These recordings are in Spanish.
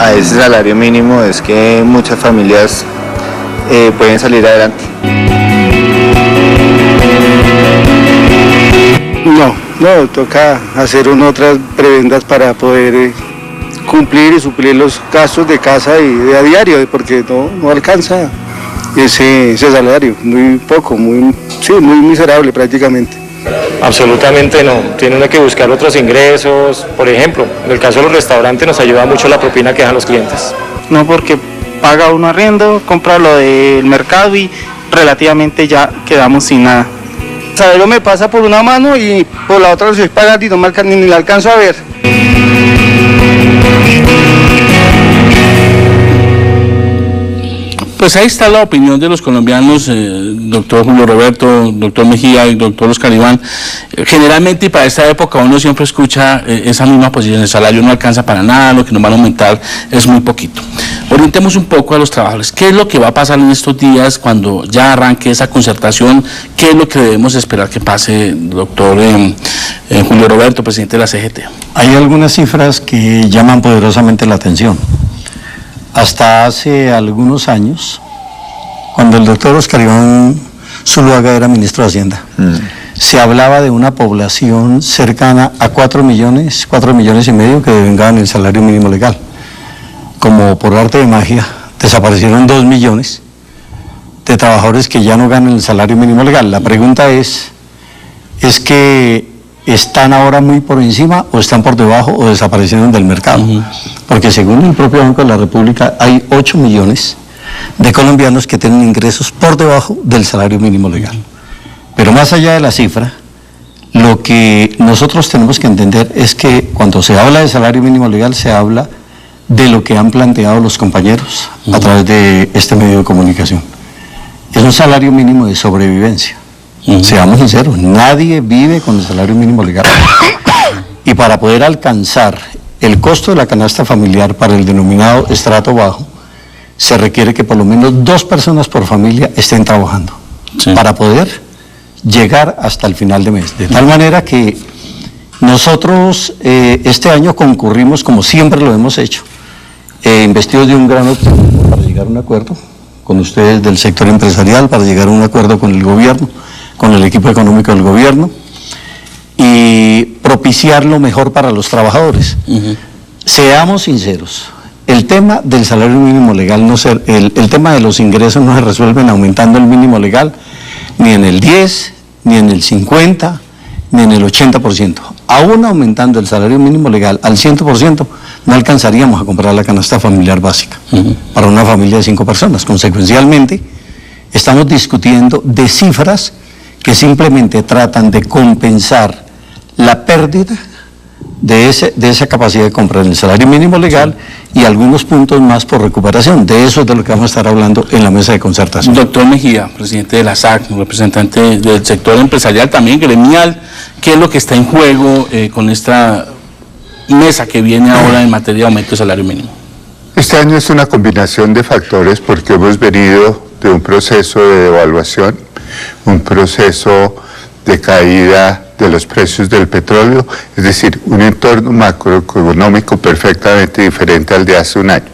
a ese salario mínimo es que muchas familias pueden salir adelante. No, toca hacer otras prebendas para poder cumplir y suplir los gastos de casa y de a diario, porque no alcanza ese salario, muy poco, muy miserable prácticamente. Absolutamente no, tiene uno que buscar otros ingresos. Por ejemplo, en el caso de los restaurantes nos ayuda mucho la propina que dejan los clientes. No, porque paga uno arriendo, compra lo del mercado y relativamente ya quedamos sin nada. El salario me pasa por una mano y por la otra lo estoy pagando y ni la alcanzo a ver. Pues ahí está la opinión de los colombianos, doctor Julio Roberto, doctor Mejía y doctor Oscar Iván. Generalmente y para esta época uno siempre escucha esa misma posición, el salario no alcanza para nada, lo que nos van a aumentar es muy poquito. Orientemos un poco a los trabajadores. ¿Qué es lo que va a pasar en estos días cuando ya arranque esa concertación? ¿Qué es lo que debemos esperar que pase, doctor Julio Roberto, presidente de la CGT? Hay algunas cifras que llaman poderosamente la atención. Hasta hace algunos años, cuando el doctor Oscar Iván Zuluaga era ministro de Hacienda, se hablaba de una población cercana a 4 millones y medio que devengaban el salario mínimo legal. Como por arte de magia, desaparecieron 2 millones de trabajadores que ya no ganan el salario mínimo legal. La pregunta es que ¿están ahora muy por encima o están por debajo o desaparecieron del mercado? Porque según el propio Banco de la República hay 8 millones de colombianos que tienen ingresos por debajo del salario mínimo legal. Pero más allá de la cifra, lo que nosotros tenemos que entender es que cuando se habla de salario mínimo legal se habla de lo que han planteado los compañeros a través de este medio de comunicación. Es un salario mínimo de sobrevivencia. Seamos sinceros, nadie vive con el salario mínimo legal. Y para poder alcanzar el costo de la canasta familiar para el denominado estrato bajo, se requiere que por lo menos 2 personas por familia estén trabajando para poder llegar hasta el final de mes. De tal manera que nosotros este año concurrimos, como siempre lo hemos hecho, investidos de un gran optimismo para llegar a un acuerdo con ustedes del sector empresarial, para llegar a un acuerdo con el gobierno, con el equipo económico del gobierno y propiciar lo mejor para los trabajadores. Seamos sinceros, el tema del salario mínimo legal, el tema de los ingresos no se resuelven aumentando el mínimo legal ni en el 10, ni en el 50, ni en el 80%. Aún aumentando el salario mínimo legal al 100%, no alcanzaríamos a comprar la canasta familiar básica para una familia de 5 personas. Consecuencialmente, estamos discutiendo de cifras que simplemente tratan de compensar la pérdida de esa capacidad de comprar el salario mínimo legal y algunos puntos más por recuperación. De eso es de lo que vamos a estar hablando en la mesa de concertación. Doctor Mejía, presidente de la SAC, representante del sector empresarial, también gremial, ¿qué es lo que está en juego con esta mesa que viene ahora en materia de aumento de salario mínimo? Este año es una combinación de factores porque hemos venido de un proceso de devaluación, un proceso de caída de los precios del petróleo, es decir, un entorno macroeconómico perfectamente diferente al de hace un año.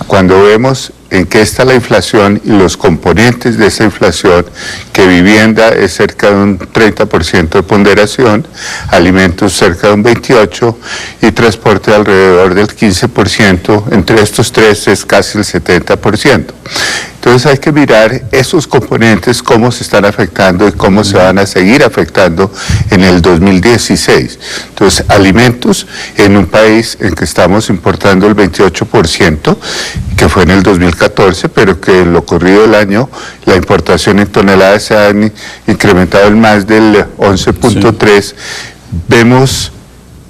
Cuando vemos en qué está la inflación y los componentes de esa inflación, que vivienda es cerca de un 30% de ponderación, alimentos cerca de un 28% y transporte alrededor del 15%, entre estos tres es casi el 70%. Entonces hay que mirar esos componentes, cómo se están afectando y cómo se van a seguir afectando en el 2016. Entonces, alimentos en un país en que estamos importando el 28%, que fue en el 2014, pero que en lo corrido del año la importación en toneladas se ha incrementado en más del 11.3%. Vemos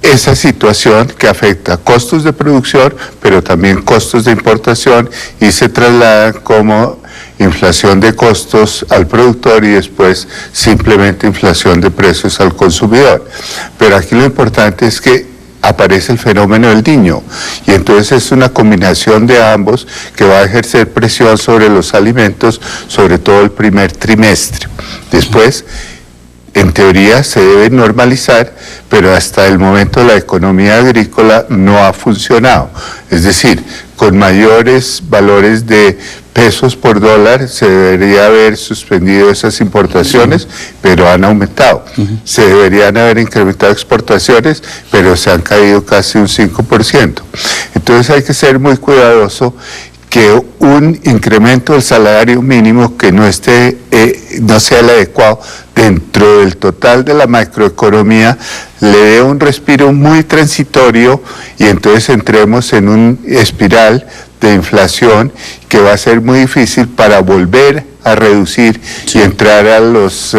esa situación que afecta costos de producción, pero también costos de importación y se traslada como inflación de costos al productor y después simplemente inflación de precios al consumidor. Pero aquí lo importante es que aparece el fenómeno del Niño y entonces es una combinación de ambos que va a ejercer presión sobre los alimentos, sobre todo el primer trimestre. Después, en teoría se debe normalizar, pero hasta el momento la economía agrícola no ha funcionado. Es decir, con mayores valores de pesos por dólar se debería haber suspendido esas importaciones, pero han aumentado. Se deberían haber incrementado exportaciones, pero se han caído casi un 5%. Entonces hay que ser muy cuidadoso que un incremento del salario mínimo que no sea el adecuado dentro del total de la macroeconomía le dé un respiro muy transitorio y entonces entremos en un espiral de inflación que va a ser muy difícil para volver a reducir y entrar a los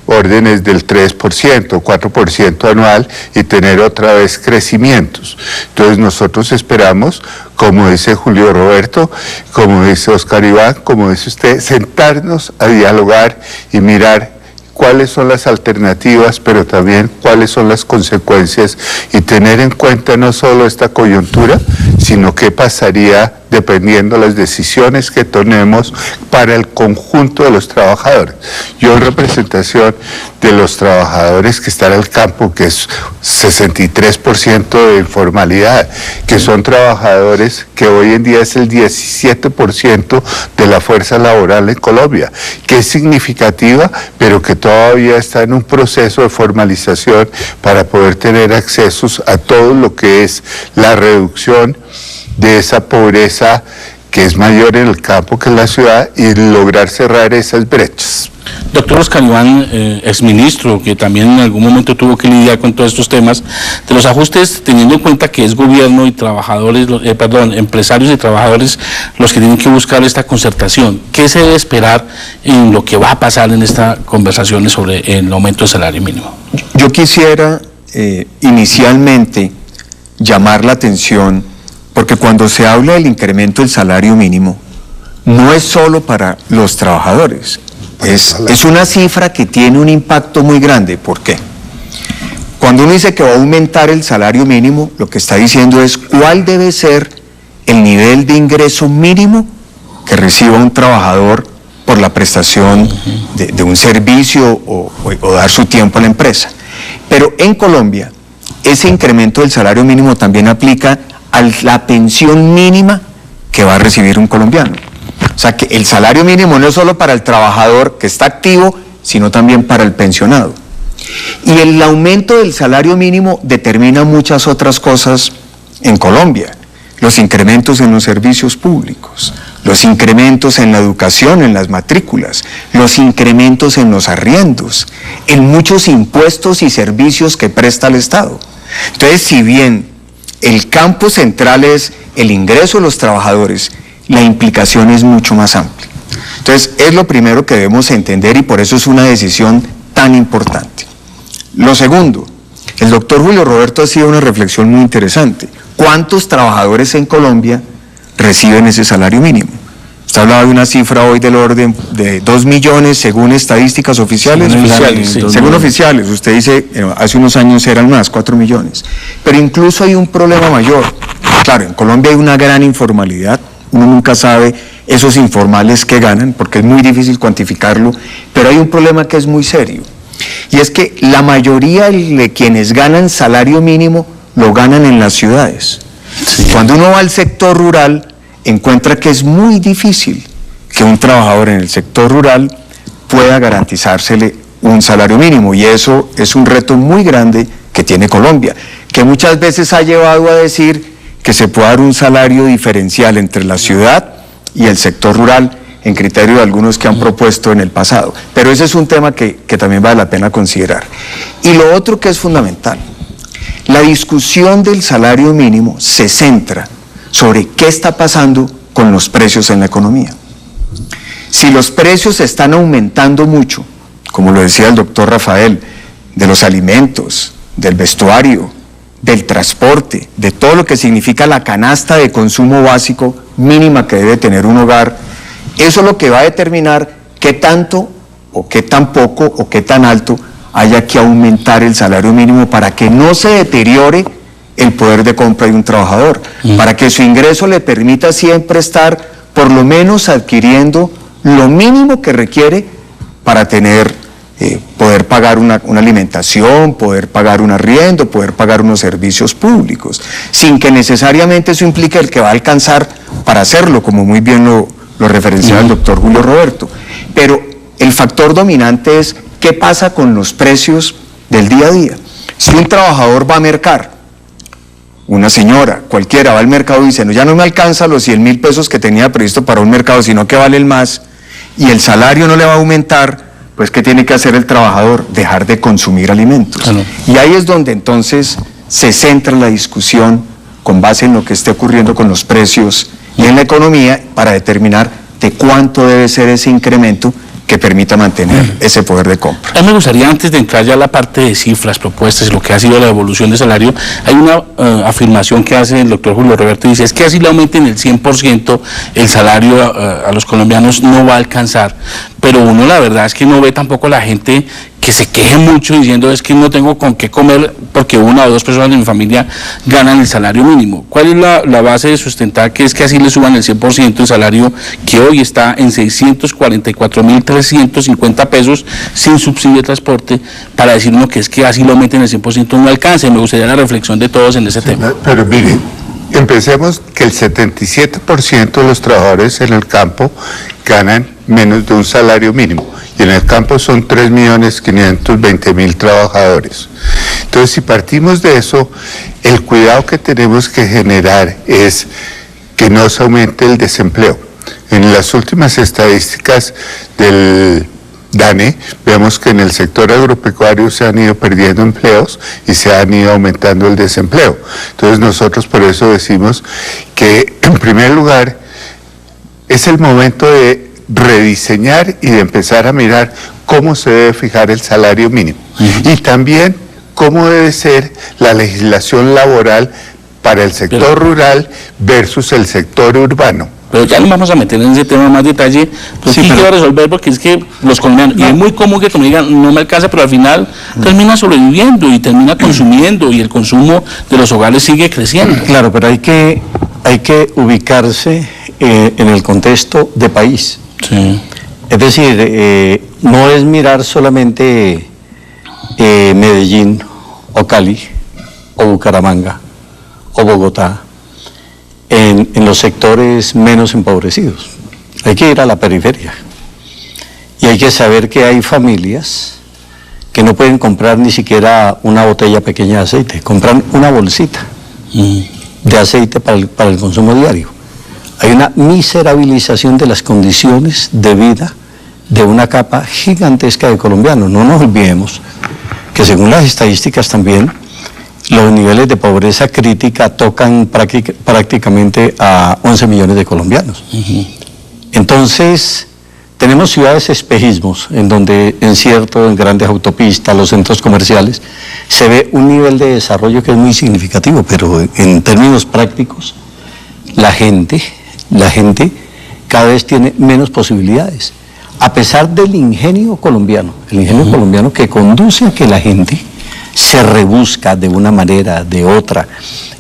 órdenes del 3%, 4% anual y tener otra vez crecimientos. Entonces nosotros esperamos, como dice Julio Roberto, como dice Oscar Iván, como dice usted, sentarnos a dialogar y mirar cuáles son las alternativas, pero también cuáles son las consecuencias y tener en cuenta no solo esta coyuntura, sino qué pasaría dependiendo de las decisiones que tomemos para el conjunto de los trabajadores. Yo en representación de los trabajadores que están en el campo, que es 63% de informalidad, que son trabajadores que hoy en día es el 17% de la fuerza laboral en Colombia, que es significativa, pero que todavía está en un proceso de formalización para poder tener accesos a todo lo que es la reducción de esa pobreza que es mayor en el campo que en la ciudad y lograr cerrar esas brechas. Doctor Oscar Iván, exministro, que también en algún momento tuvo que lidiar con todos estos temas, de los ajustes, teniendo en cuenta que es gobierno y trabajadores, empresarios y trabajadores los que tienen que buscar esta concertación, ¿qué se debe esperar en lo que va a pasar en esta conversación sobre el aumento del salario mínimo? Yo quisiera inicialmente llamar la atención, porque cuando se habla del incremento del salario mínimo, no es solo para los trabajadores, es una cifra que tiene un impacto muy grande. ¿Por qué? Cuando uno dice que va a aumentar el salario mínimo, lo que está diciendo es cuál debe ser el nivel de ingreso mínimo que reciba un trabajador por la prestación de un servicio o dar su tiempo a la empresa. Pero en Colombia, ese incremento del salario mínimo también aplica a la pensión mínima que va a recibir un colombiano. O sea que el salario mínimo no es solo para el trabajador que está activo, sino también para el pensionado. Y el aumento del salario mínimo determina muchas otras cosas en Colombia. Los incrementos en los servicios públicos, los incrementos en la educación, en las matrículas, los incrementos en los arriendos, en muchos impuestos y servicios que presta el Estado. Entonces, si bien el campo central es el ingreso de los trabajadores, la implicación es mucho más amplia. Entonces, es lo primero que debemos entender y por eso es una decisión tan importante. Lo segundo, el doctor Julio Roberto hacía una reflexión muy interesante. ¿Cuántos trabajadores en Colombia reciben ese salario mínimo? Usted hablaba de una cifra hoy del orden de 2 millones según estadísticas oficiales. Según oficiales, usted dice, hace unos años eran más, 4 millones. Pero incluso hay un problema mayor. Claro, en Colombia hay una gran informalidad, uno nunca sabe esos informales que ganan, porque es muy difícil cuantificarlo, pero hay un problema que es muy serio. Y es que la mayoría de quienes ganan salario mínimo lo ganan en las ciudades. Sí. Cuando uno va al sector rural, encuentra que es muy difícil que un trabajador en el sector rural pueda garantizársele un salario mínimo, y eso es un reto muy grande que tiene Colombia, que muchas veces ha llevado a decir que se puede dar un salario diferencial entre la ciudad y el sector rural, en criterio de algunos que han propuesto en el pasado. Pero ese es un tema que también vale la pena considerar. Y lo otro que es fundamental, la discusión del salario mínimo se centra sobre qué está pasando con los precios en la economía. Si los precios están aumentando mucho, como lo decía el doctor Rafael, de los alimentos, del vestuario, del transporte, de todo lo que significa la canasta de consumo básico mínima que debe tener un hogar, eso es lo que va a determinar qué tanto o qué tan poco o qué tan alto haya que aumentar el salario mínimo para que no se deteriore el poder de compra de un trabajador, para que su ingreso le permita siempre estar por lo menos adquiriendo lo mínimo que requiere para poder poder pagar una alimentación, poder pagar un arriendo, poder pagar unos servicios públicos, sin que necesariamente eso implique el que va a alcanzar para hacerlo, como muy bien lo referenciaba el doctor Julio Roberto. Pero el factor dominante es qué pasa con los precios del día a día. Si un trabajador va a mercar, una señora, cualquiera va al mercado y dice, no, ya no me alcanza los 100.000 pesos que tenía previsto para un mercado, sino que vale el más, y el salario no le va a aumentar, pues ¿qué tiene que hacer el trabajador? Dejar de consumir alimentos. Claro. Y ahí es donde entonces se centra la discusión con base en lo que esté ocurriendo con los precios y en la economía para determinar de cuánto debe ser ese incremento que permita mantener ese poder de compra. A mí me gustaría, antes de entrar ya a la parte de cifras, propuestas y lo que ha sido la evolución de salario, hay una afirmación que hace el doctor Julio Roberto, y dice, es que así le aumenten el 100% el salario a los colombianos no va a alcanzar, pero uno la verdad es que no ve tampoco la gente que se queje mucho diciendo es que no tengo con qué comer porque una o dos personas de mi familia ganan el salario mínimo. ¿Cuál es la base de sustentar que es que así le suban el 100% el salario que hoy está en 644.350 pesos sin subsidio de transporte, para decir uno que es que así lo aumenten el 100% no alcance? Me gustaría la reflexión de todos en ese tema. Pero mire, empecemos que el 77% de los trabajadores en el campo ganan menos de un salario mínimo. Y en el campo son 3.520.000 trabajadores. Entonces, si partimos de eso, el cuidado que tenemos que generar es que no se aumente el desempleo. En las últimas estadísticas del DANE, vemos que en el sector agropecuario se han ido perdiendo empleos y se han ido aumentando el desempleo. Entonces, nosotros por eso decimos que, en primer lugar, es el momento de rediseñar y de empezar a mirar cómo se debe fijar el salario mínimo y también cómo debe ser la legislación laboral para el sector rural versus el sector urbano. Pero ya nos vamos a meter en ese tema más detalle, pero sí quiero resolver porque es que los colombianos, y es muy común que me digan no me alcanza, pero al final termina sobreviviendo y termina consumiendo y el consumo de los hogares sigue creciendo. Claro, pero hay que ubicarse en el contexto de país. Sí. Es decir, no es mirar solamente Medellín o Cali o Bucaramanga o Bogotá en los sectores menos empobrecidos. Hay que ir a la periferia y hay que saber que hay familias que no pueden comprar ni siquiera una botella pequeña de aceite, compran una bolsita de aceite para el consumo diario. Hay una miserabilización de las condiciones de vida de una capa gigantesca de colombianos. No nos olvidemos que según las estadísticas también, los niveles de pobreza crítica tocan prácticamente a 11 millones de colombianos. Entonces, tenemos ciudades espejismos, en donde en grandes autopistas, los centros comerciales, se ve un nivel de desarrollo que es muy significativo, pero en términos prácticos, la gente cada vez tiene menos posibilidades, a pesar del ingenio colombiano, colombiano que conduce a que la gente se rebusca de una manera, de otra,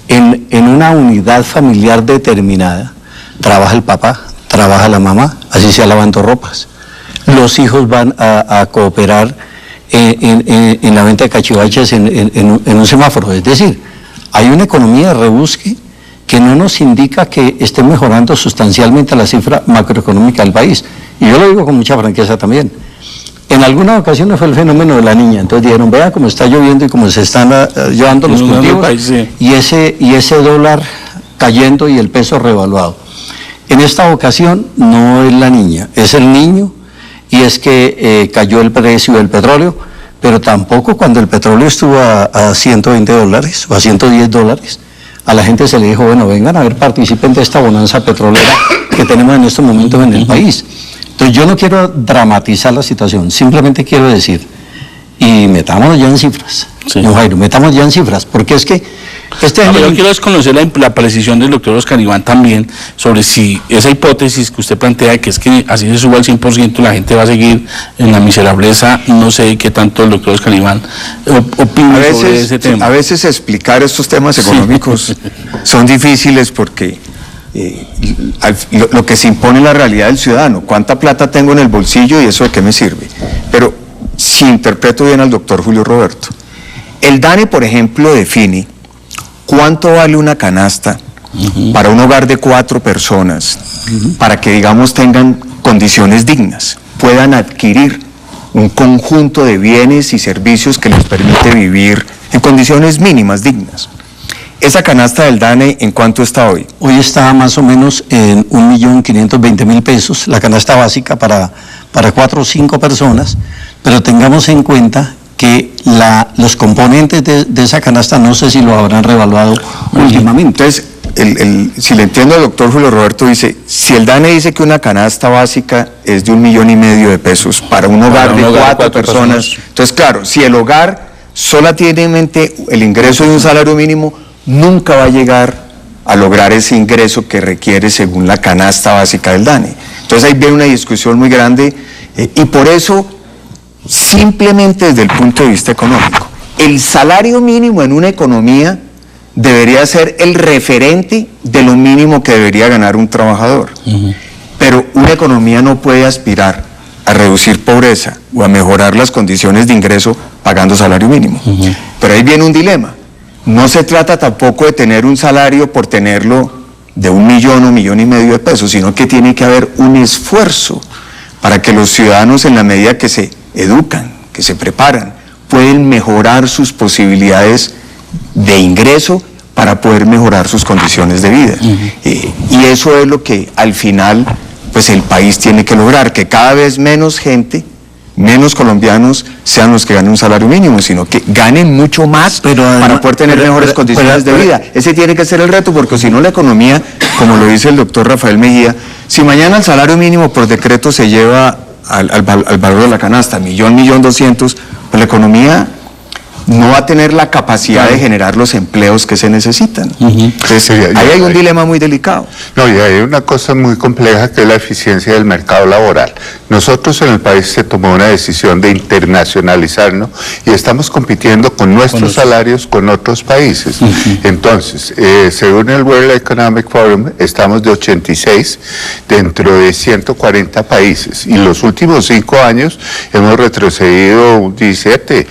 en una unidad familiar determinada. Trabaja el papá, trabaja la mamá, así sea lavando ropas. Los hijos van a cooperar en la venta de cachivaches en un semáforo. Es decir, hay una economía de rebusque que no nos indica que esté mejorando sustancialmente la cifra macroeconómica del país. Y yo lo digo con mucha franqueza también. En algunas ocasiones fue el fenómeno de la niña. Entonces dijeron, vea cómo está lloviendo y cómo se están llevando los cultivos, y ese dólar cayendo y el peso revaluado. En esta ocasión no es la niña, es el niño, y es que cayó el precio del petróleo, pero tampoco cuando el petróleo estuvo a $120 o a $110, a la gente se le dijo, bueno, vengan a ver, participen de esta bonanza petrolera que tenemos en estos momentos en el país. Entonces yo no quiero dramatizar la situación, simplemente quiero decir, y metámonos ya en cifras, don Jairo, metamos ya en cifras, porque es que yo quiero desconocer la precisión del doctor Oscar Iván también sobre si esa hipótesis que usted plantea, que es que así se suba al 100% la gente va a seguir en la miserableza. No sé qué tanto el doctor Oscar Iván opina sobre ese tema. A veces explicar estos temas económicos son difíciles porque lo que se impone es la realidad del ciudadano. ¿Cuánta plata tengo en el bolsillo y eso de qué me sirve? Pero si interpreto bien al doctor Julio Roberto. El DANE, por ejemplo, define cuánto vale una canasta para un hogar de 4 personas, para que, digamos, tengan condiciones dignas, puedan adquirir un conjunto de bienes y servicios que les permite vivir en condiciones mínimas dignas. Esa canasta del DANE, ¿en cuánto está hoy? Hoy está más o menos en 1.520.000 pesos, la canasta básica para 4 o 5 personas, pero tengamos en cuenta que los componentes de esa canasta no sé si lo habrán revaluado últimamente. Entonces, si le entiendo al doctor Julio Roberto, dice, si el DANE dice que una canasta básica es de 1,5 millones de pesos para un hogar de 4 personas, entonces claro, si el hogar solo tiene en mente el ingreso de un salario mínimo, nunca va a llegar a lograr ese ingreso que requiere según la canasta básica del DANE. Entonces ahí viene una discusión muy grande y por eso, simplemente desde el punto de vista económico, el salario mínimo en una economía debería ser el referente de lo mínimo que debería ganar un trabajador. Pero una economía no puede aspirar a reducir pobreza o a mejorar las condiciones de ingreso pagando salario mínimo. Pero ahí viene un dilema. No se trata tampoco de tener un salario por tenerlo de 1 millón o 1,5 millones de pesos, sino que tiene que haber un esfuerzo para que los ciudadanos, en la medida que se educan, que se preparan, pueden mejorar sus posibilidades de ingreso para poder mejorar sus condiciones de vida. Y eso es lo que al final pues el país tiene que lograr, que cada vez menos gente, menos colombianos sean los que ganen un salario mínimo, sino que ganen mucho más para poder tener mejores condiciones de vida. Ese tiene que ser el reto, porque si no la economía, como lo dice el doctor Rafael Mejía, si mañana el salario mínimo por decreto se lleva al valor de la canasta, 1.200.000, pues la economía no va a tener la capacidad de generar los empleos que se necesitan. Entonces, ahí hay un dilema muy delicado. No, y hay una cosa muy compleja que es la eficiencia del mercado laboral. Nosotros en el país se tomó una decisión de internacionalizarnos y estamos compitiendo con nuestros salarios con otros países. Entonces, según el World Economic Forum, estamos de 86 dentro de 140 países y los últimos 5 años hemos retrocedido 17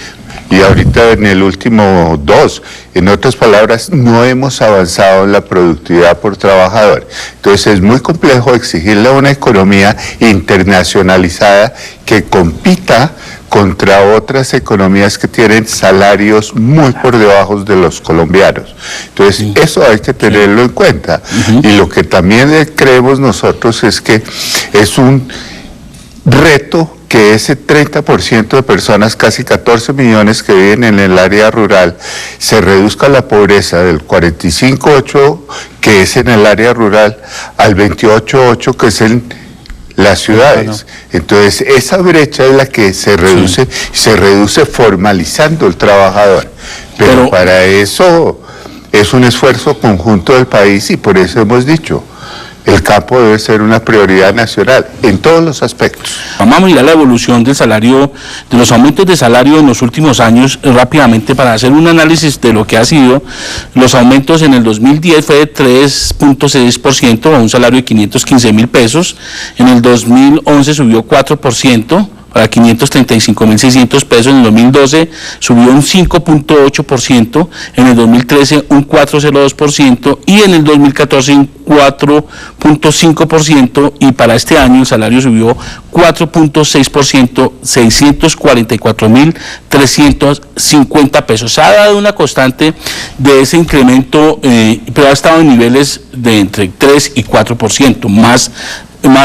y ahorita en el último 2. En otras palabras, no hemos avanzado en la productividad por trabajador. Entonces es muy complejo exigirle a una economía internacionalizada que compita contra otras economías que tienen salarios muy por debajo de los colombianos. Entonces eso hay que tenerlo en cuenta. Y lo que también creemos nosotros es que es un reto que ese 30% de personas, casi 14 millones que viven en el área rural, se reduzca la pobreza del 45,8% que es en el área rural al 28,8% que es en las ciudades. Entonces esa brecha es la que se reduce formalizando el trabajador. Pero para eso es un esfuerzo conjunto del país y por eso hemos dicho, el campo debe ser una prioridad nacional en todos los aspectos. Vamos a mirar la evolución del salario, de los aumentos de salario en los últimos años rápidamente para hacer un análisis de lo que ha sido. Los aumentos en el 2010 fue de 3.6% a un salario de 515.000 pesos. En el 2011 subió 4%. Para 535.600 pesos, en el 2012 subió un 5.8%, en el 2013 un 4.02% y en el 2014 un 4.5% y para este año el salario subió 4.6%, 644.350 pesos. Se ha dado una constante de ese incremento, pero ha estado en niveles de entre 3 y 4%, más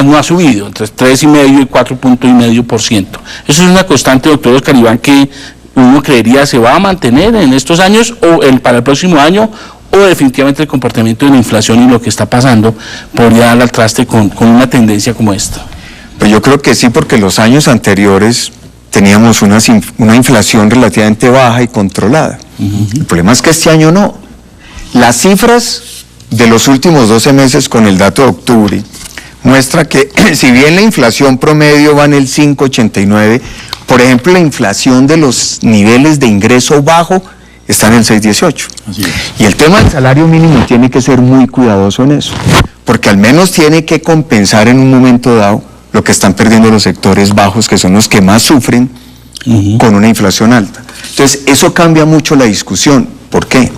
no ha subido, entre 3,5% y 4,5%. Eso es una constante, doctor Oscar Iván, que uno creería se va a mantener en estos años o para el próximo año, o definitivamente el comportamiento de la inflación y lo que está pasando podría dar al traste con una tendencia como esta. Pues yo creo que sí, porque los años anteriores teníamos una inflación relativamente baja y controlada. El problema es que este año no. Las cifras de los últimos 12 meses con el dato de octubre muestra que si bien la inflación promedio va en el 5,89, por ejemplo, la inflación de los niveles de ingreso bajo está en el 6,18. Y el tema del salario mínimo tiene que ser muy cuidadoso en eso, porque al menos tiene que compensar en un momento dado lo que están perdiendo los sectores bajos, que son los que más sufren con una inflación alta. Entonces, eso cambia mucho la discusión. ¿Por qué?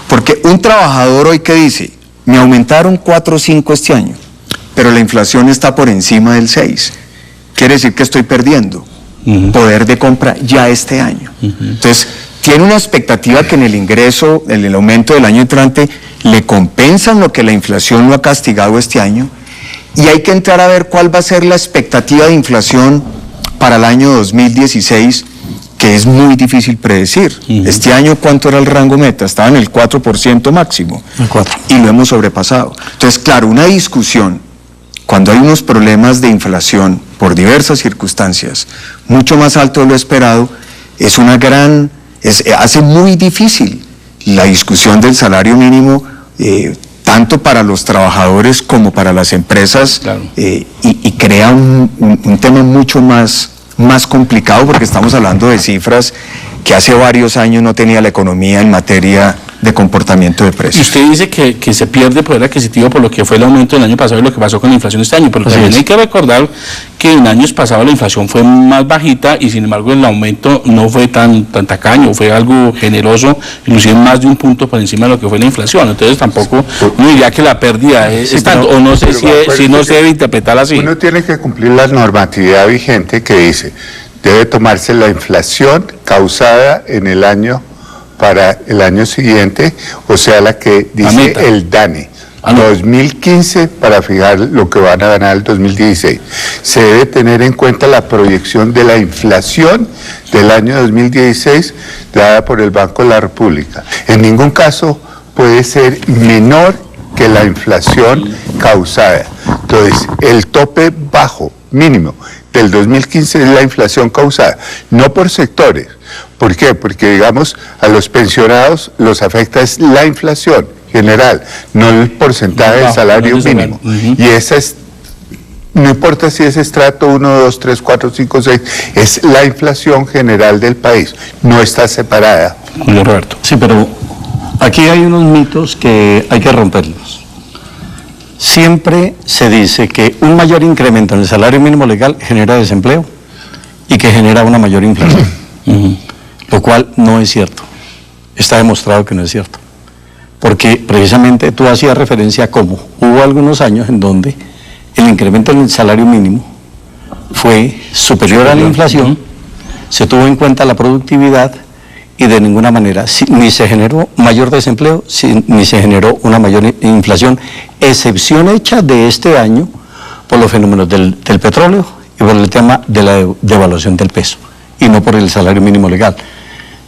Porque un trabajador hoy que dice, me aumentaron 4 o 5 este año, pero la inflación está por encima del 6, quiere decir que estoy perdiendo poder de compra ya este año. Entonces, tiene una expectativa que en el ingreso, en el aumento del año entrante, le compensan lo que la inflación lo ha castigado este año, y hay que entrar a ver cuál va a ser la expectativa de inflación para el año 2016, que es muy difícil predecir. Este año, ¿cuánto era el rango meta? Estaba en el 4% máximo, El 4. y lo hemos sobrepasado. Entonces, claro, una discusión, cuando hay unos problemas de inflación por diversas circunstancias, mucho más alto de lo esperado, es una gran... hace muy difícil la discusión del salario mínimo, tanto para los trabajadores como para las empresas, claro. Y crea un tema mucho más complicado, porque estamos hablando de cifras que hace varios años no tenía la economía en materia de comportamiento de precios. Y usted dice que se pierde poder adquisitivo por lo que fue el aumento del año pasado y lo que pasó con la inflación este año, pero también hay que recordar que en años pasados la inflación fue más bajita y sin embargo el aumento no fue tan tacaño, fue algo generoso, inclusive más de un punto por encima de lo que fue la inflación. Entonces tampoco uno diría que la pérdida es tanto, o no sé si no se debe interpretar así. Uno tiene que cumplir la normatividad vigente que dice, debe tomarse la inflación causada en el año para el año siguiente, o sea, la que dice el DANE, 2015, para fijar lo que van a ganar el 2016. Se debe tener en cuenta la proyección de la inflación del año 2016 dada por el Banco de la República. En ningún caso puede ser menor que la inflación causada. Entonces, el tope bajo, mínimo, del 2015 es la inflación causada, no por sectores. ¿Por qué? Porque, digamos, a los pensionados los afecta es la inflación general, no el porcentaje del salario mínimo. Y esa es, no importa si es estrato 1, 2, 3, 4, 5, 6, es la inflación general del país, no está separada. Julio Roberto. Sí, pero aquí hay unos mitos que hay que romperlos. Siempre se dice que un mayor incremento en el salario mínimo legal genera desempleo y que genera una mayor inflación, lo cual no es cierto. Está demostrado que no es cierto, porque precisamente tú hacías referencia a cómo hubo algunos años en donde el incremento en el salario mínimo fue superior a la inflación, se tuvo en cuenta la productividad y de ninguna manera ni se generó mayor desempleo, ni se generó una mayor inflación, excepción hecha de este año por los fenómenos del petróleo y por el tema de la devaluación del peso, y no por el salario mínimo legal.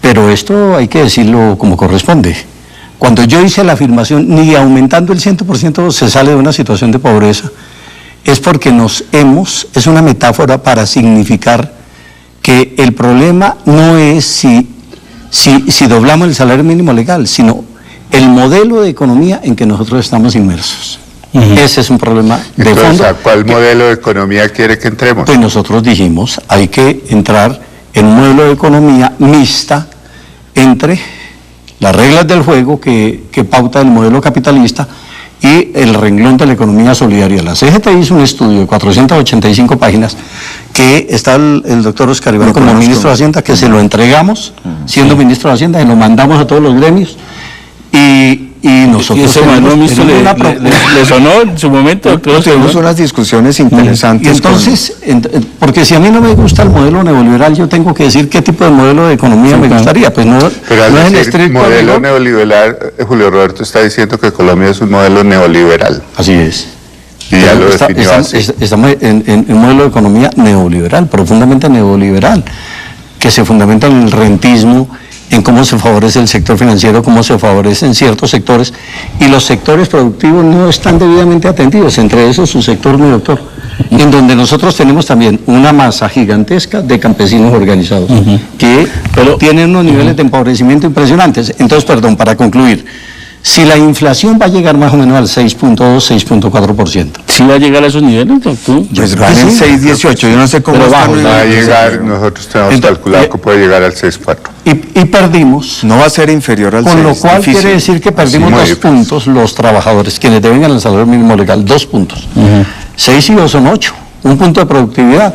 Pero esto hay que decirlo como corresponde. Cuando yo hice la afirmación, ni aumentando el 100% se sale de una situación de pobreza, es porque es una metáfora para significar que el problema no es si doblamos el salario mínimo legal, sino el modelo de economía en que nosotros estamos inmersos. Ese es un problema de Entonces, fondo. ¿a cuál modelo de economía quiere que entremos? Pues nosotros dijimos, hay que entrar en un modelo de economía mixta entre las reglas del juego que pauta el modelo capitalista y el renglón de la economía solidaria. La CGT hizo un estudio de 485 páginas que está el doctor Oscar Iván como ministro de Hacienda, que se lo entregamos, siendo ministro de Hacienda, y lo mandamos a todos los gremios, y nosotros... ¿Y ese modelo mixto le sonó en su momento, doctor? Tenemos unas discusiones interesantes. Y entonces, porque si a mí no me gusta el modelo neoliberal, yo tengo que decir qué tipo de modelo de economía me gustaría. Pues no, pero no al es el decir estricto modelo rigor. neoliberal, Julio Roberto está diciendo que Colombia es un modelo neoliberal. Así es. Y ya lo definió así. Estamos en un modelo de economía neoliberal, profundamente neoliberal, que se fundamenta en el rentismo, en cómo se favorece el sector financiero, cómo se favorecen ciertos sectores, y los sectores productivos no están debidamente atendidos, entre esos su sector, mi doctor, en donde nosotros tenemos también una masa gigantesca de campesinos organizados, que tienen unos niveles de empobrecimiento impresionantes. Entonces, perdón, para concluir, si la inflación va a llegar más o menos al 6.2, 6.4%. ¿Sí va a llegar a esos niveles, doctor? Pues van en 6.18, yo no sé cómo Pero Va a llegar, nosotros tenemos calculado que puede llegar al 6.4. Y perdimos. No va a ser inferior al 6. Con lo cual difícil. quiere decir que perdimos Sí, muy 2 difícil. puntos los trabajadores, quienes deben al salario mínimo legal, 2 puntos. 6 y 2 son 8, un punto de productividad.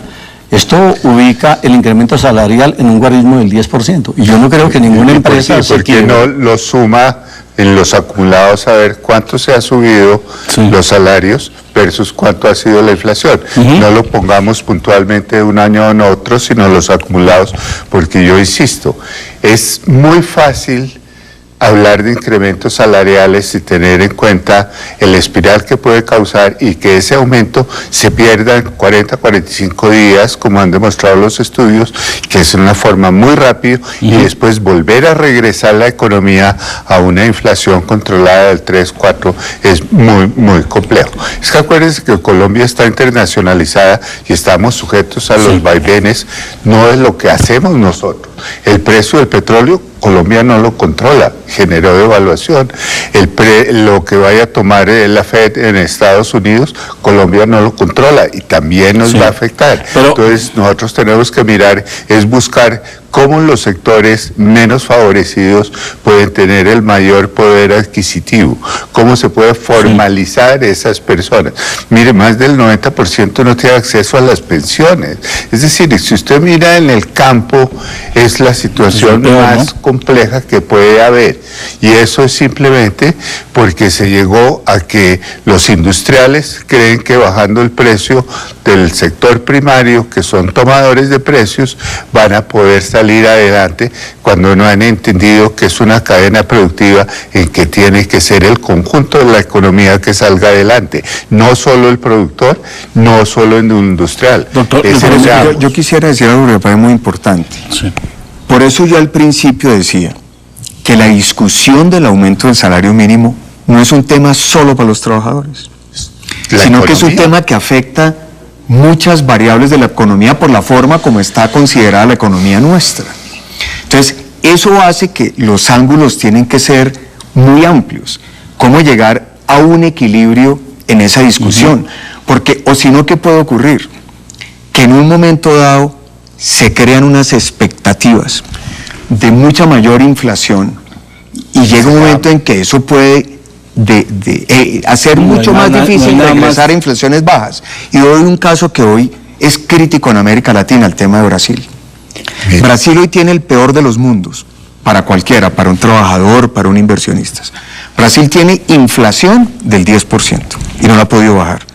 Esto ubica el incremento salarial en un guarismo del 10%. Y yo no creo que ninguna empresa ¿Por qué no lo suma en los acumulados a ver cuánto se ha subido los salarios versus cuánto ha sido la inflación? No lo pongamos puntualmente de un año a otro, sino los acumulados, porque yo insisto, es muy fácil hablar de incrementos salariales y tener en cuenta el espiral que puede causar y que ese aumento se pierda en 40, 45 días, como han demostrado los estudios, que es una forma muy rápida, y después volver a regresar la economía a una inflación controlada del 3, 4, es muy, muy complejo. Es que acuérdense que Colombia está internacionalizada y estamos sujetos a los vaivenes, no es lo que hacemos nosotros. El precio del petróleo, Colombia no lo controla, generó devaluación. Lo que vaya a tomar la Fed en Estados Unidos, Colombia no lo controla y también nos va a afectar. Entonces nosotros tenemos que mirar, es buscar cómo los sectores menos favorecidos pueden tener el mayor poder adquisitivo, cómo se puede formalizar esas personas. Mire, más del 90% no tiene acceso a las pensiones. Es decir, si usted mira en el campo, es la situación más compleja que puede haber. Y eso es simplemente porque se llegó a que los industriales creen que bajando el precio del sector primario, que son tomadores de precios, van a poder salir adelante, cuando no han entendido que es una cadena productiva en que tiene que ser el conjunto de la economía que salga adelante, no solo el productor, no solo el industrial. Doctor, yo quisiera decir algo que me parece muy importante. Sí. Por eso yo al principio decía que la discusión del aumento del salario mínimo no es un tema solo para los trabajadores, sino que es un tema que afecta muchas variables de la economía por la forma como está considerada la economía nuestra. Entonces, eso hace que los ángulos tienen que ser muy amplios. ¿Cómo llegar a un equilibrio en esa discusión? Porque, o si no, ¿qué puede ocurrir? Que en un momento dado se crean unas expectativas de mucha mayor inflación y llega un momento en que eso puede hacer mucho más difícil regresar a inflaciones bajas. Y doy un caso que hoy es crítico en América Latina, el tema de Brasil. Bien. Brasil hoy tiene el peor de los mundos, para cualquiera, para un trabajador, para un inversionista. Brasil tiene inflación del 10% y no la ha podido bajar.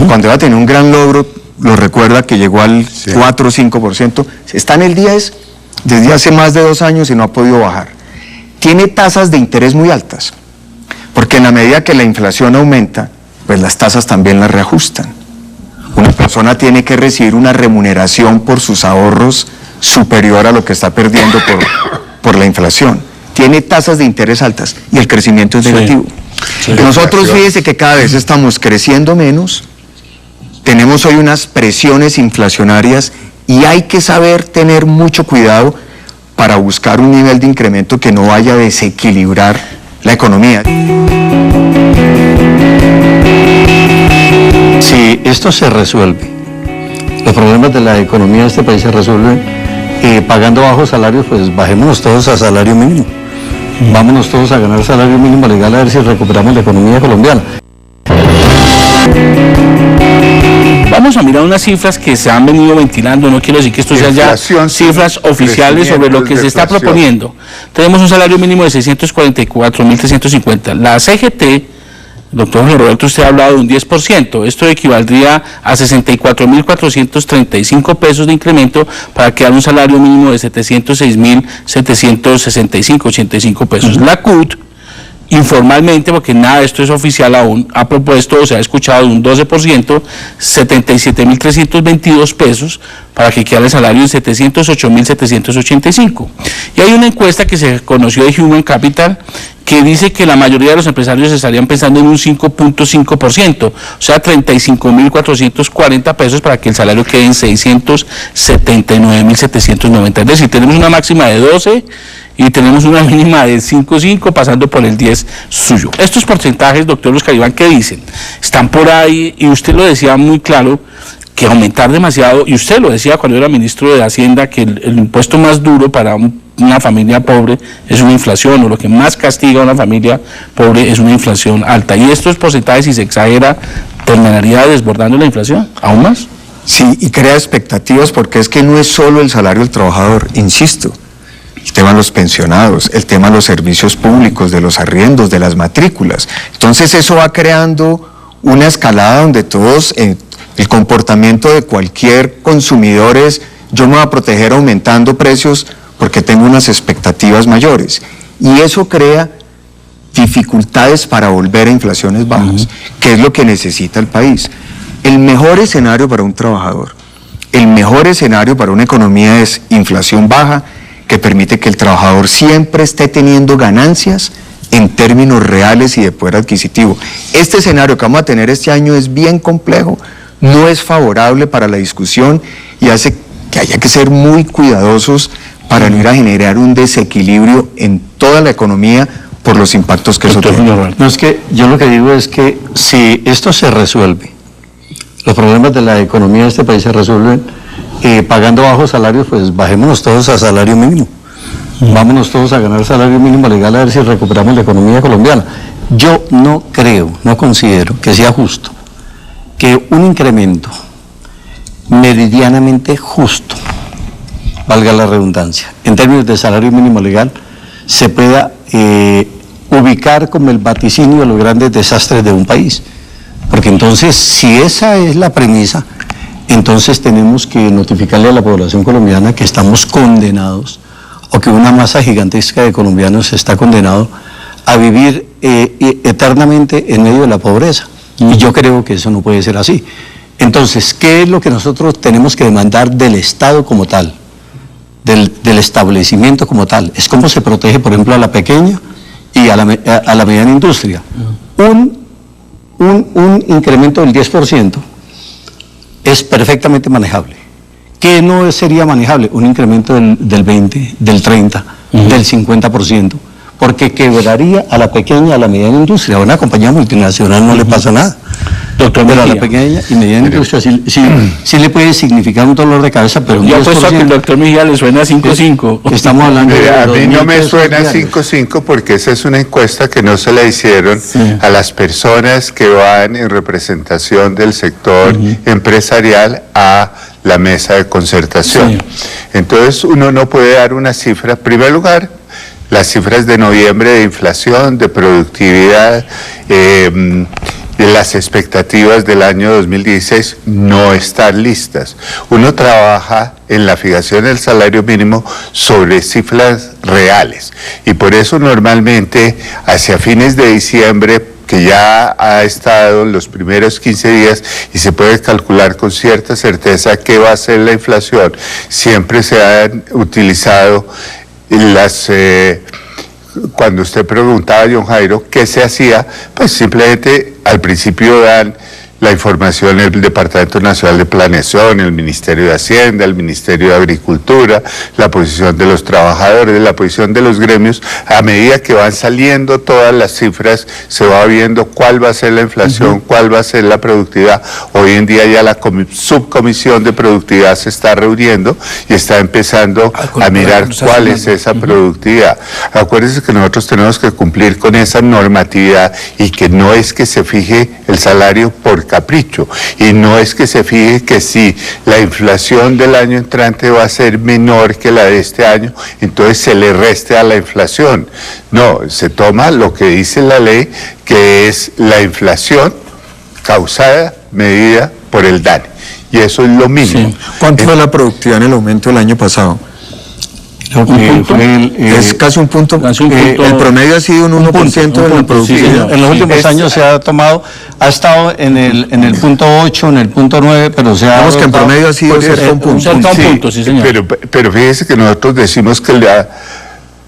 Cuando va a tener un gran logro, lo recuerda que llegó al 4 o 5%, está en el 10 desde hace más de 2 años y no ha podido bajar. Tiene tasas de interés muy altas, porque en la medida que la inflación aumenta, pues las tasas también las reajustan. Una persona tiene que recibir una remuneración por sus ahorros superior a lo que está perdiendo por la inflación. Tiene tasas de interés altas y el crecimiento es negativo. Nosotros, fíjese que cada vez estamos creciendo menos, tenemos hoy unas presiones inflacionarias y hay que saber tener mucho cuidado para buscar un nivel de incremento que no vaya a desequilibrar la economía. Si esto se resuelve, los problemas de la economía de este país se resuelven pagando bajos salarios, pues bajémonos todos a salario mínimo. Vámonos todos a ganar salario mínimo legal a ver si recuperamos la economía colombiana. Vamos a mirar unas cifras que se han venido ventilando, no quiero decir que esto sea ya cifras oficiales sobre lo que se está proponiendo. Tenemos un salario mínimo de 644.350. La CGT, doctor Julio Roberto, usted ha hablado de un 10%. Esto equivaldría a 64.435 pesos de incremento para quedar un salario mínimo de 706.765,85 pesos. La CUT, informalmente, porque nada de esto es oficial aún, ha propuesto o se ha escuchado un 12%, 77.322 pesos para que quede el salario en 708.785. Y hay una encuesta que se conoció de Human Capital que dice que la mayoría de los empresarios estarían pensando en un 5.5%, o sea, 35.440 pesos para que el salario quede en 679.790. Es decir, tenemos una máxima de 12 y tenemos una mínima de 5.5 pasando por el 10 suyo. Estos porcentajes, doctor Oscar Iván, ¿qué dicen? Están por ahí y usted lo decía muy claro, que aumentar demasiado, y usted lo decía cuando era ministro de Hacienda, que el impuesto más duro para una familia pobre es una inflación, o lo que más castiga a una familia pobre es una inflación alta. Y estos porcentajes, si se exagera, ¿terminaría desbordando la inflación aún más? Sí, y crea expectativas porque es que no es solo el salario del trabajador, insisto. El tema de los pensionados, el tema de los servicios públicos, de los arriendos, de las matrículas. Entonces eso va creando una escalada donde todos, el comportamiento de cualquier consumidor es, yo me voy a proteger aumentando precios porque tengo unas expectativas mayores. Y eso crea dificultades para volver a inflaciones bajas, que es lo que necesita el país. El mejor escenario para un trabajador, el mejor escenario para una economía es inflación baja, que permite que el trabajador siempre esté teniendo ganancias en términos reales y de poder adquisitivo. Este escenario que vamos a tener este año es bien complejo, no es favorable para la discusión y hace que haya que ser muy cuidadosos para no ir a generar un desequilibrio en toda la economía por los impactos que eso tiene. No, es que yo lo que digo es que si esto se resuelve, los problemas de la economía de este país se resuelven pagando bajos salarios, pues bajémonos todos a salario mínimo. Vámonos todos a ganar salario mínimo legal a ver si recuperamos la economía colombiana. Yo no creo, no considero que sea justo que un incremento meridianamente justo, valga la redundancia, en términos de salario mínimo legal, se pueda ubicar como el vaticinio de los grandes desastres de un país. Porque entonces, si esa es la premisa, entonces tenemos que notificarle a la población colombiana que estamos condenados, o que una masa gigantesca de colombianos está condenado a vivir eternamente en medio de la pobreza. Y yo creo que eso no puede ser así. Entonces, ¿qué es lo que nosotros tenemos que demandar del Estado como tal? Del establecimiento como tal. Es cómo se protege, por ejemplo, a la pequeña y a la mediana industria. Un incremento del 10% es perfectamente manejable. ¿Qué no sería manejable? Un incremento del 20, del 30, del 50%, porque quebraría a la pequeña y a la mediana industria. A una compañía multinacional no le pasa nada. Doctor, pero a la pequeña y mediana industria sí le puede significar un dolor de cabeza, pero un 10%. Yo apuesto a que el doctor Mejía le suena 5-5. Estamos hablando de a mí no me suena 5-5 porque esa es una encuesta que no se la hicieron a las personas que van en representación del sector empresarial a la mesa de concertación. Sí. Entonces uno no puede dar una cifra. En primer lugar, las cifras de noviembre de inflación, de productividad, las expectativas del año 2016 no están listas. Uno trabaja en la fijación del salario mínimo sobre cifras reales y por eso normalmente hacia fines de diciembre, que ya ha estado en los primeros 15 días y se puede calcular con cierta certeza qué va a ser la inflación, siempre se han utilizado las... Cuando usted preguntaba a John Jairo qué se hacía, pues simplemente al principio dan la información el Departamento Nacional de Planeación, el Ministerio de Hacienda, el Ministerio de Agricultura, la posición de los trabajadores, la posición de los gremios. A medida que van saliendo todas las cifras, se va viendo cuál va a ser la inflación, cuál va a ser la productividad. Hoy en día ya la subcomisión de productividad se está reuniendo y está empezando a mirar cuál es esa productividad. Acuérdense que nosotros tenemos que cumplir con esa normatividad y que no es que se fije el salario por capricho y no es que se fije que si la inflación del año entrante va a ser menor que la de este año, entonces se le reste a la inflación. No, se toma lo que dice la ley, que es la inflación causada, medida por el DANE. Y eso es lo mínimo. Sí. ¿Cuánto fue la productividad en el aumento del año pasado? Es casi un punto. El promedio ha sido un 1% de la productividad. Sí, en los últimos años se ha tomado, ha estado en el punto 8, en el punto 9, pero se ha... Digamos que en promedio ha sido cerca un punto. Sí, señor. Pero fíjese que nosotros decimos que la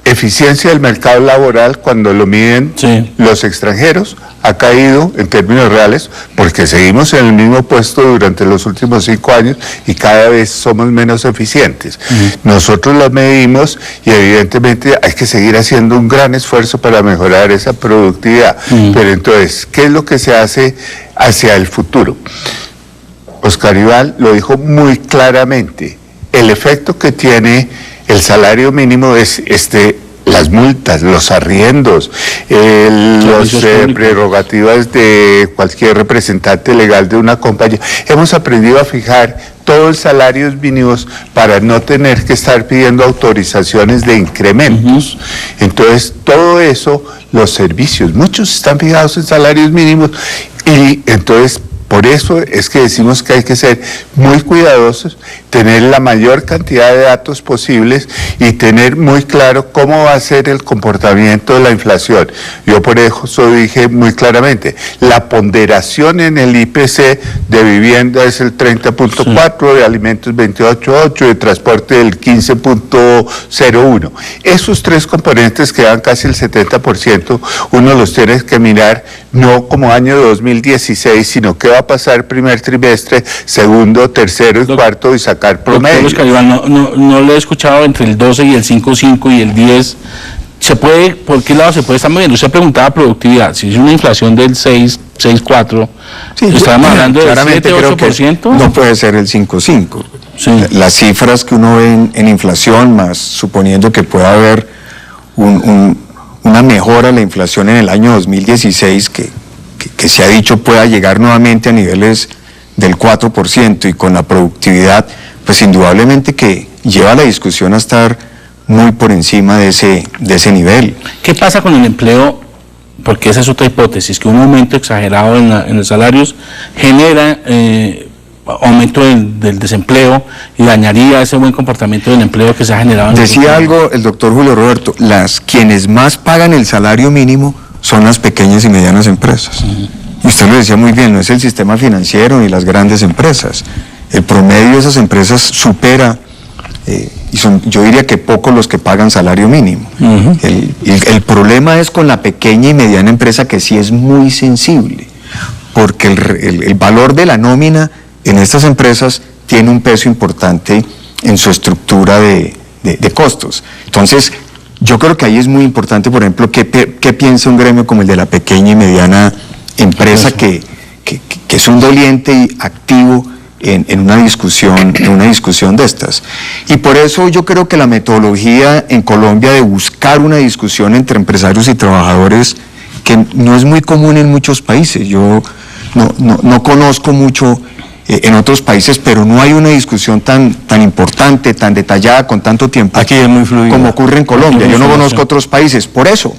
eficiencia del mercado laboral, cuando lo miden los extranjeros, ha caído en términos reales porque seguimos en el mismo puesto durante los últimos 5 años y cada vez somos menos eficientes. Nosotros lo medimos y evidentemente hay que seguir haciendo un gran esfuerzo para mejorar esa productividad. Pero entonces, ¿qué es lo que se hace hacia el futuro? Oscar Iván lo dijo muy claramente. El efecto que tiene el salario mínimo es las multas, los arriendos, las prerrogativas de cualquier representante legal de una compañía. Hemos aprendido a fijar todos los salarios mínimos para no tener que estar pidiendo autorizaciones de incrementos. Entonces, todo eso, los servicios, muchos están fijados en salarios mínimos y entonces por eso es que decimos que hay que ser muy cuidadosos, tener la mayor cantidad de datos posibles y tener muy claro cómo va a ser el comportamiento de la inflación. Yo por eso dije muy claramente, la ponderación en el IPC de vivienda es el 30.4, de alimentos 28.8, de transporte el 15.01. Esos tres componentes que dan casi el 70%, uno los tiene que mirar no como año 2016, sino qué va a pasar primer trimestre, segundo, tercero y cuarto y sacar promedio. Doctor Calibán, no le he escuchado entre el 12 y el 5.5 y el 10. ¿Se puede, por qué lado se puede estar moviendo? Usted preguntaba productividad, si es una inflación del 6.4, sí, estamos hablando del 7-8%. No puede ser el 5.5. Sí. Las cifras que uno ve en inflación, más suponiendo que pueda haber una mejora en la inflación en el año 2016, que se ha dicho pueda llegar nuevamente a niveles del 4% y con la productividad, pues indudablemente que lleva la discusión a estar muy por encima de ese nivel. ¿Qué pasa con el empleo? Porque esa es otra hipótesis, que un aumento exagerado en los salarios genera aumento del desempleo y dañaría ese buen comportamiento del empleo que se ha generado. Decía algo el doctor Julio Roberto, quienes más pagan el salario mínimo son las pequeñas y medianas empresas. Y usted lo decía muy bien, no es el sistema financiero ni las grandes empresas. El promedio de esas empresas supera, y son, yo diría que pocos los que pagan salario mínimo. El problema es con la pequeña y mediana empresa, que sí es muy sensible, porque el valor de la nómina en estas empresas tiene un peso importante en su estructura de costos. Entonces, yo creo que ahí es muy importante, por ejemplo, qué piensa un gremio como el de la pequeña y mediana empresa, que es un doliente y activo en una discusión de estas. Y por eso yo creo que la metodología en Colombia de buscar una discusión entre empresarios y trabajadores, que no es muy común en muchos países. Yo no conozco mucho en otros países, pero no hay una discusión tan importante, tan detallada, con tanto tiempo. Aquí es muy fluido, como ocurre en Colombia. Yo no conozco otros países, por eso.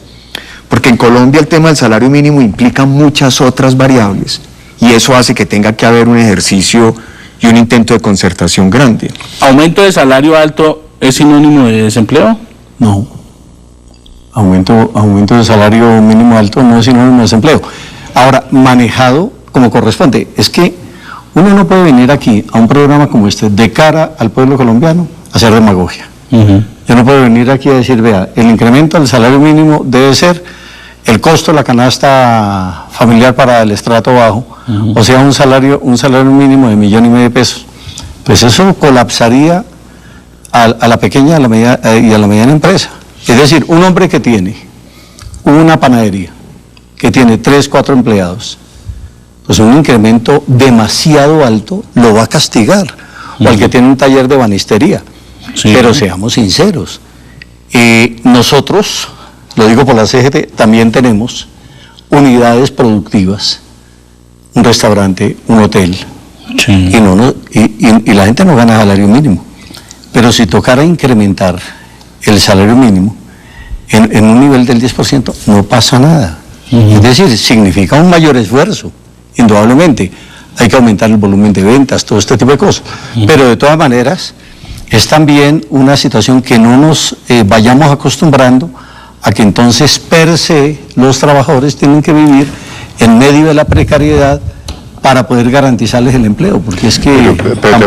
Porque en Colombia el tema del salario mínimo implica muchas otras variables y eso hace que tenga que haber un ejercicio y un intento de concertación grande. ¿Aumento de salario alto es sinónimo de desempleo? No. Aumento de salario mínimo alto no es sinónimo de desempleo. Ahora, manejado como corresponde. Es que uno no puede venir aquí a un programa como este de cara al pueblo colombiano a hacer demagogia. Yo no puedo venir aquí a decir, vea, el incremento del salario mínimo debe ser el costo de la canasta familiar para el estrato bajo, o sea, un salario mínimo de 1,5 millones de pesos. Pues eso colapsaría a la pequeña y a la mediana empresa. Es decir, un hombre que tiene una panadería, que tiene 3, 4 empleados, pues un incremento demasiado alto lo va a castigar, o al que tiene un taller de banistería. Sí. Pero seamos sinceros, nosotros, lo digo por la CGT, también tenemos unidades productivas, un restaurante, un hotel, sí. y la gente no gana salario mínimo. Pero si tocara incrementar el salario mínimo en un nivel del 10%, no pasa nada. Es decir, significa un mayor esfuerzo, indudablemente. Hay que aumentar el volumen de ventas, todo este tipo de cosas. Pero de todas maneras, es también una situación que no nos vayamos acostumbrando a que entonces per se los trabajadores tienen que vivir en medio de la precariedad para poder garantizarles el empleo, porque es que pero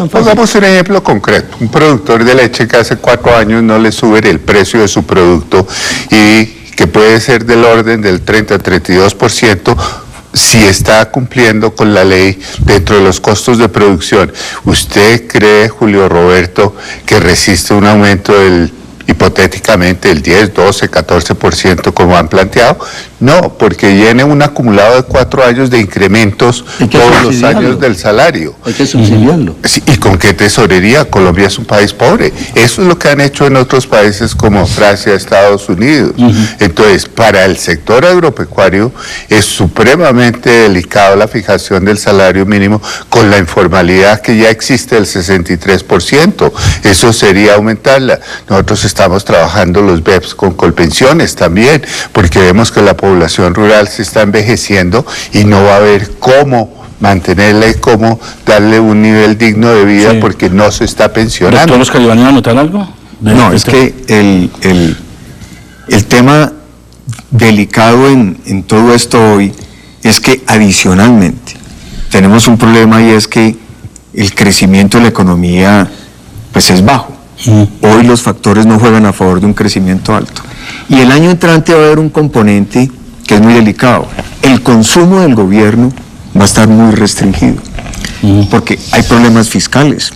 pongamos un ejemplo concreto. Un productor de leche que hace 4 años no le sube el precio de su producto y que puede ser del orden del 30-32%, si está cumpliendo con la ley dentro de los costos de producción. ¿Usted cree, Julio Roberto, que resiste un aumento del hipotéticamente el 10, 12, 14% como han planteado. No, porque viene un acumulado de 4 años de incrementos todos los años del salario. Hay que subsidiarlo. Sí, ¿y con qué tesorería? Colombia es un país pobre. Eso es lo que han hecho en otros países como Francia, Estados Unidos. Entonces, para el sector agropecuario es supremamente delicado la fijación del salario mínimo con la informalidad que ya existe del 63%. Eso sería aumentarla. Nosotros estamos trabajando los BEPS con Colpensiones también, porque vemos que la población rural se está envejeciendo y no va a haber cómo mantenerla y cómo darle un nivel digno de vida, sí, porque no se está pensionando. ¿Doctor Oscar Iván iba a anotar algo? No, es que el tema delicado en todo esto hoy es que adicionalmente tenemos un problema, y es que el crecimiento de la economía pues es bajo. Hoy los factores no juegan a favor de un crecimiento alto. Y el año entrante va a haber un componente que es muy delicado. El consumo del gobierno va a estar muy restringido, porque hay problemas fiscales.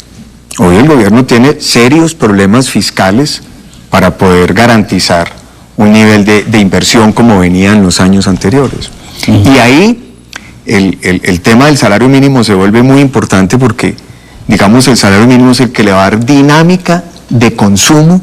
Hoy el gobierno tiene serios problemas fiscales para poder garantizar un nivel de inversión como venía en los años anteriores. Y ahí el tema del salario mínimo se vuelve muy importante, porque, digamos, el salario mínimo es el que le va a dar dinámica de consumo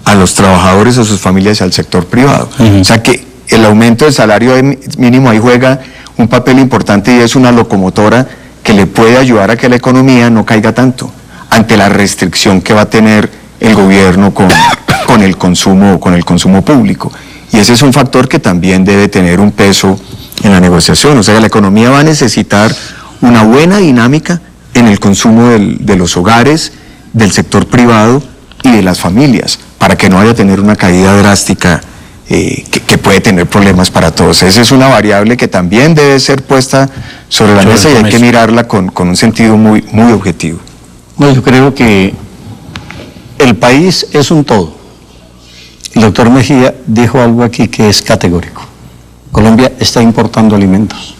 a los trabajadores, a sus familias y al sector privado. O sea que el aumento del salario mínimo ahí juega un papel importante, y es una locomotora que le puede ayudar a que la economía no caiga tanto ante la restricción que va a tener el gobierno con el consumo público. Y ese es un factor que también debe tener un peso en la negociación. O sea, la economía va a necesitar una buena dinámica en el consumo de los hogares, del sector privado y de las familias, para que no vaya a tener una caída drástica que puede tener problemas para todos. Esa es una variable que también debe ser puesta sobre la mesa, y hay que mirarla con un sentido muy, muy objetivo. No, yo creo que el país es un todo. El doctor Mejía dijo algo aquí que es categórico. Colombia está importando alimentos.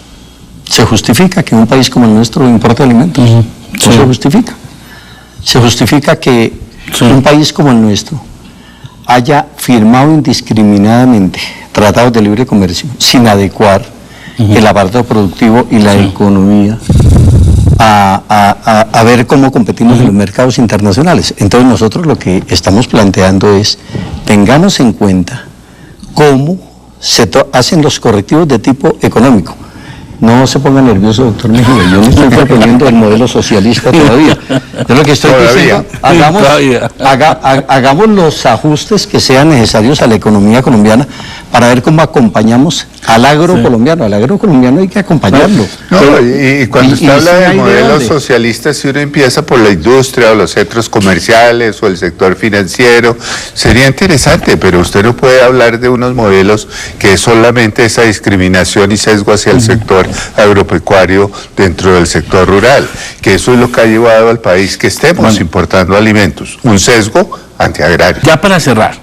¿Se justifica que un país como el nuestro importe alimentos? No se justifica. Se justifica que un país como el nuestro haya firmado indiscriminadamente tratados de libre comercio sin adecuar el aparato productivo y la economía a ver cómo competimos en los mercados internacionales. Entonces nosotros lo que estamos planteando es, tengamos en cuenta cómo se hacen los correctivos de tipo económico. No se ponga nervioso, doctor Mejía, yo no estoy proponiendo el modelo socialista todavía. Yo lo que estoy diciendo, hagamos los ajustes que sean necesarios a la economía colombiana para ver cómo acompañamos al agro colombiano. Al agro colombiano hay que acompañarlo. Y cuando usted habla de modelos socialistas, si uno empieza por la industria o los centros comerciales o el sector financiero, sería interesante, pero usted no puede hablar de unos modelos que es solamente esa discriminación y sesgo hacia el sector agropecuario dentro del sector rural, que eso es lo que ha llevado al país que estemos importando alimentos, un sesgo antiagrario. Ya para cerrar,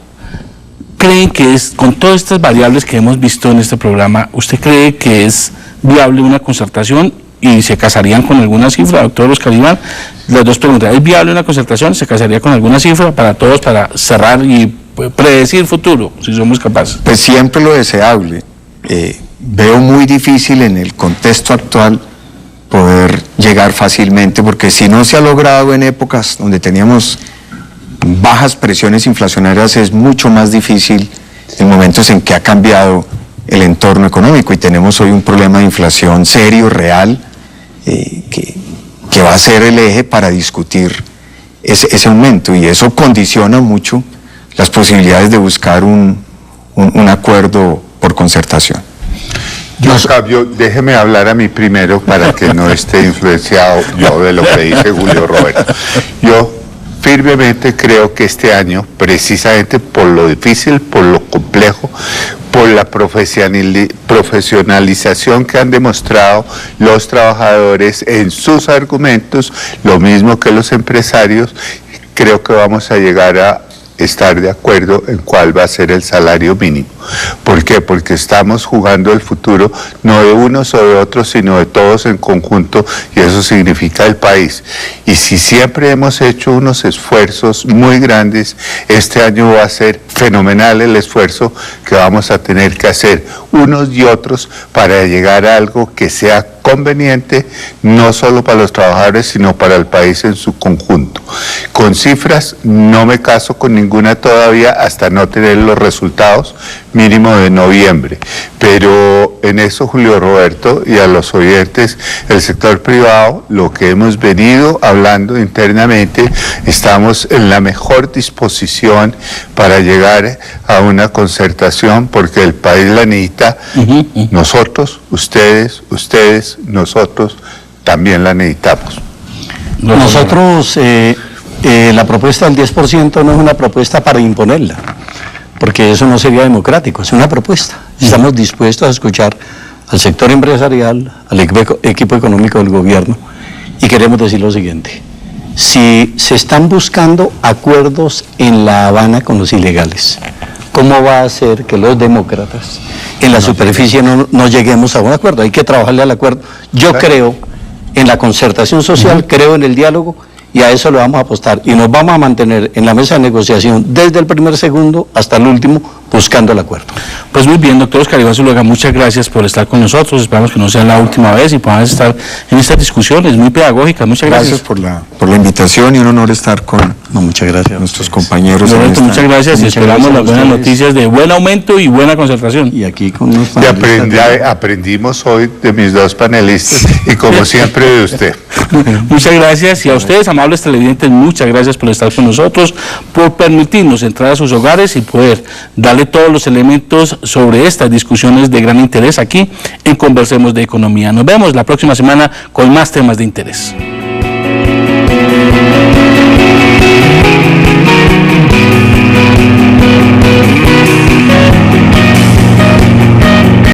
¿creen que es, con todas estas variables que hemos visto en este programa, usted cree que es viable una concertación y se casarían con alguna cifra, doctor Oscar Iván? Las dos preguntas, ¿es viable una concertación? ¿Se casaría con alguna cifra para todos, para cerrar y predecir futuro, si somos capaces? Pues siempre lo deseable. Veo muy difícil en el contexto actual poder llegar fácilmente, porque si no se ha logrado en épocas donde teníamos bajas presiones inflacionarias, es mucho más difícil en momentos en que ha cambiado el entorno económico, y tenemos hoy un problema de inflación serio, real, que va a ser el eje para discutir ese aumento, y eso condiciona mucho las posibilidades de buscar un acuerdo por concertación. Octavio, déjeme hablar a mí primero para que no esté influenciado yo de lo que dice Julio Roberto. Yo firmemente creo que este año, precisamente por lo difícil, por lo complejo, por la profesionalización que han demostrado los trabajadores en sus argumentos, lo mismo que los empresarios, creo que vamos a llegar a estar de acuerdo en cuál va a ser el salario mínimo. ¿Por qué? Porque estamos jugando el futuro no de unos o de otros, sino de todos en conjunto, y eso significa el país. Y si siempre hemos hecho unos esfuerzos muy grandes, este año va a ser fenomenal el esfuerzo que vamos a tener que hacer unos y otros para llegar a algo que sea conveniente, no solo para los trabajadores, sino para el país en su conjunto. Con cifras no me caso con ninguna todavía hasta no tener los resultados mínimo de noviembre, pero en eso, Julio Roberto, y a los oyentes, el sector privado, lo que hemos venido hablando internamente, estamos en la mejor disposición para llegar a una concertación, porque el país la necesita. Nosotros, ustedes, nosotros también la necesitamos. Nosotros, la propuesta del 10% no es una propuesta para imponerla, porque eso no sería democrático, es una propuesta. Estamos dispuestos a escuchar al sector empresarial, al equipo económico del gobierno, y queremos decir lo siguiente: si se están buscando acuerdos en La Habana con los ilegales, ¿cómo va a ser que los demócratas en la superficie no lleguemos a un acuerdo? Hay que trabajarle al acuerdo. Yo creo en la concertación social, creo en el diálogo, y a eso le vamos a apostar. Y nos vamos a mantener en la mesa de negociación desde el primer segundo hasta el último, buscando el acuerdo. Pues muy bien, doctor Oscar Iván Zuluaga, muchas gracias por estar con nosotros. Esperamos que no sea la última vez y podamos estar en estas discusiones muy pedagógicas. Muchas gracias. Gracias por la invitación, y un honor estar con muchas gracias nuestros compañeros. Roberto, muchas gracias, y esperamos las buenas noticias de buen aumento y buena concertación. Y aquí con los aprendimos hoy de mis dos panelistas y como siempre de usted. Muchas gracias, y a ustedes, amables televidentes, muchas gracias por estar con nosotros, por permitirnos entrar a sus hogares y poder darle todos los elementos sobre estas discusiones de gran interés aquí en Conversemos de Economía. Nos vemos la próxima semana con más temas de interés.